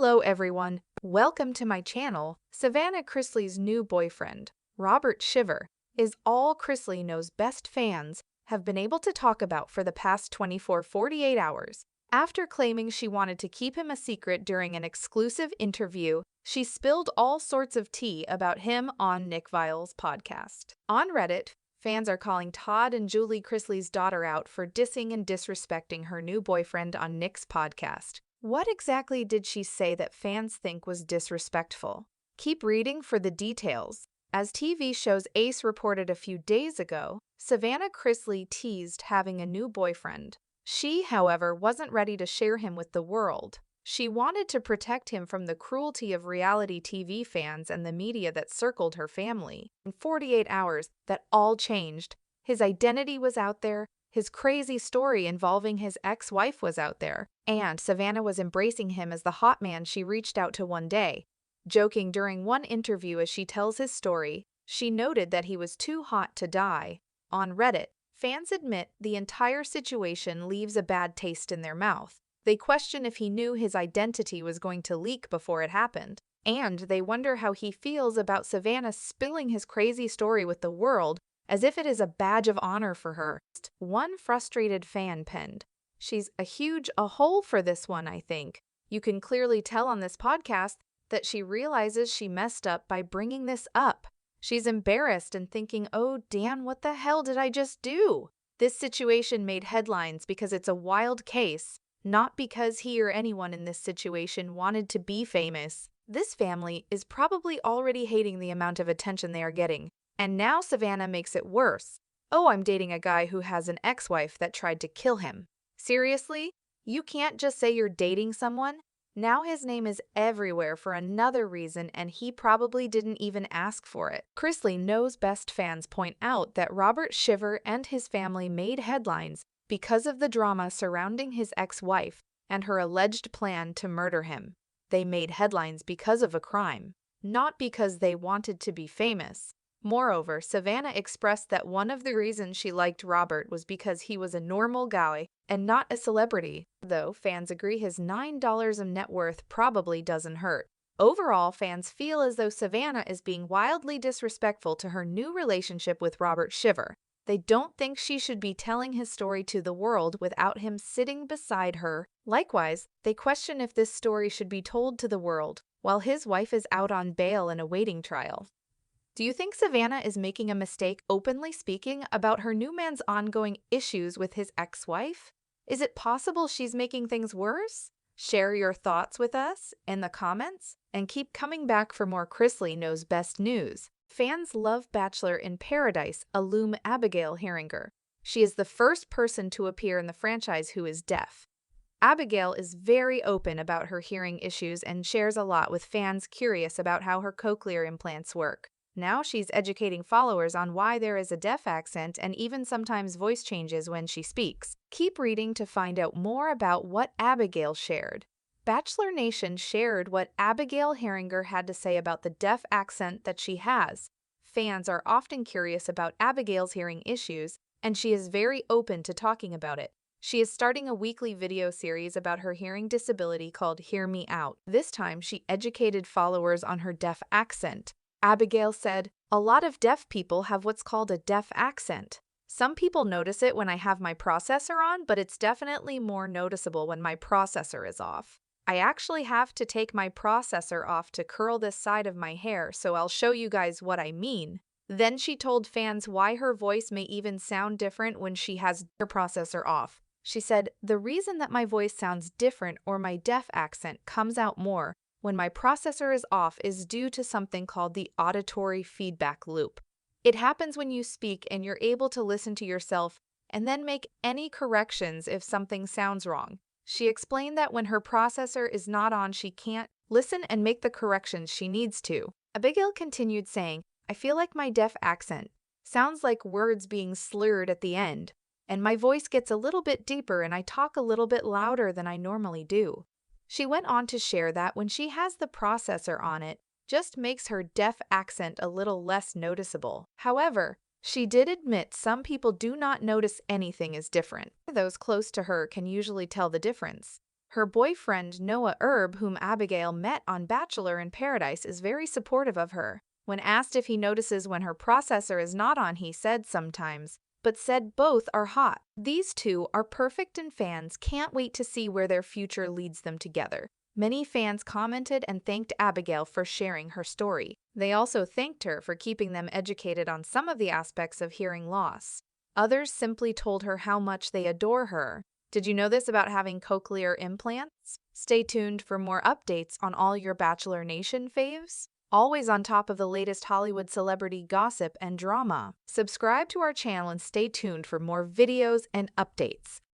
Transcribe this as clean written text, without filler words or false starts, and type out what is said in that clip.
Hello everyone, welcome to my channel. Savannah Chrisley's new boyfriend, Robert Shiver, is all Chrisley knows best fans have been able to talk about for the past 48 hours. After claiming she wanted to keep him a secret during an exclusive interview, she spilled all sorts of tea about him on Nick Viall's podcast. On Reddit, fans are calling Todd and Julie Chrisley's daughter out for dissing and disrespecting her new boyfriend on Nick's podcast. What exactly did she say that fans think was disrespectful? Keep reading for the details. As TV show's Ace reported a few days ago, Savannah Chrisley teased having a new boyfriend. She, however, wasn't ready to share him with the world. She wanted to protect him from the cruelty of reality TV fans and the media that circled her family. In 48 hours, that all changed. His identity was out there. His crazy story involving his ex-wife was out there, and Savannah was embracing him as the hot man she reached out to one day. Joking during one interview as she tells his story, she noted that he was too hot to die. On Reddit, fans admit the entire situation leaves a bad taste in their mouth. They question if he knew his identity was going to leak before it happened, and they wonder how he feels about Savannah spilling his crazy story with the world as if it is a badge of honor for her. One frustrated fan penned, "She's a huge a-hole for this one, I think. You can clearly tell on this podcast that she realizes she messed up by bringing this up. She's embarrassed and thinking, oh, Dan, what the hell did I just do?" This situation made headlines because it's a wild case, not because he or anyone in this situation wanted to be famous. This family is probably already hating the amount of attention they are getting. And now Savannah makes it worse. "Oh, I'm dating a guy who has an ex-wife that tried to kill him." Seriously? You can't just say you're dating someone? Now his name is everywhere for another reason, and he probably didn't even ask for it. Chrisley knows best fans point out that Robert Shiver and his family made headlines because of the drama surrounding his ex-wife and her alleged plan to murder him. They made headlines because of a crime, not because they wanted to be famous. Moreover, Savannah expressed that one of the reasons she liked Robert was because he was a normal guy and not a celebrity, though fans agree his $9 of net worth probably doesn't hurt. Overall, fans feel as though Savannah is being wildly disrespectful to her new relationship with Robert Shiver. They don't think she should be telling his story to the world without him sitting beside her. Likewise, they question if this story should be told to the world while his wife is out on bail and awaiting trial. Do you think Savannah is making a mistake openly speaking about her new man's ongoing issues with his ex-wife? Is it possible she's making things worse? Share your thoughts with us in the comments and keep coming back for more Chrisley Knows Best news. Fans love Bachelor in Paradise alum Abigail Heringer. She is the first person to appear in the franchise who is deaf. Abigail is very open about her hearing issues and shares a lot with fans curious about how her cochlear implants work. Now she's educating followers on why there is a deaf accent and even sometimes voice changes when she speaks. Keep reading to find out more about what Abigail shared. Bachelor Nation shared what Abigail Heringer had to say about the deaf accent that she has. Fans are often curious about Abigail's hearing issues, and she is very open to talking about it. She is starting a weekly video series about her hearing disability called Hear Me Out. This time, she educated followers on her deaf accent. Abigail said, "A lot of deaf people have what's called a deaf accent. Some people notice it when I have my processor on, but it's definitely more noticeable when my processor is off. I actually have to take my processor off to curl this side of my hair, so I'll show you guys what I mean." Then she told fans why her voice may even sound different when she has her processor off. She said, "The reason that my voice sounds different or my deaf accent comes out more when my processor is off is due to something called the auditory feedback loop. It happens when you speak and you're able to listen to yourself and then make any corrections if something sounds wrong." She explained that when her processor is not on, she can't listen and make the corrections she needs to. Abigail continued saying, "I feel like my deaf accent sounds like words being slurred at the end, and my voice gets a little bit deeper and I talk a little bit louder than I normally do." She went on to share that when she has the processor on, it just makes her deaf accent a little less noticeable. However, she did admit some people do not notice anything is different. Those close to her can usually tell the difference. Her boyfriend, Noah Erb, whom Abigail met on Bachelor in Paradise, is very supportive of her. When asked if he notices when her processor is not on, he said sometimes, but said both are hot. These two are perfect and fans can't wait to see where their future leads them together. Many fans commented and thanked Abigail for sharing her story. They also thanked her for keeping them educated on some of the aspects of hearing loss. Others simply told her how much they adore her. Did you know this about having cochlear implants? Stay tuned for more updates on all your Bachelor Nation faves. Always on top of the latest Hollywood celebrity gossip and drama. Subscribe to our channel and stay tuned for more videos and updates.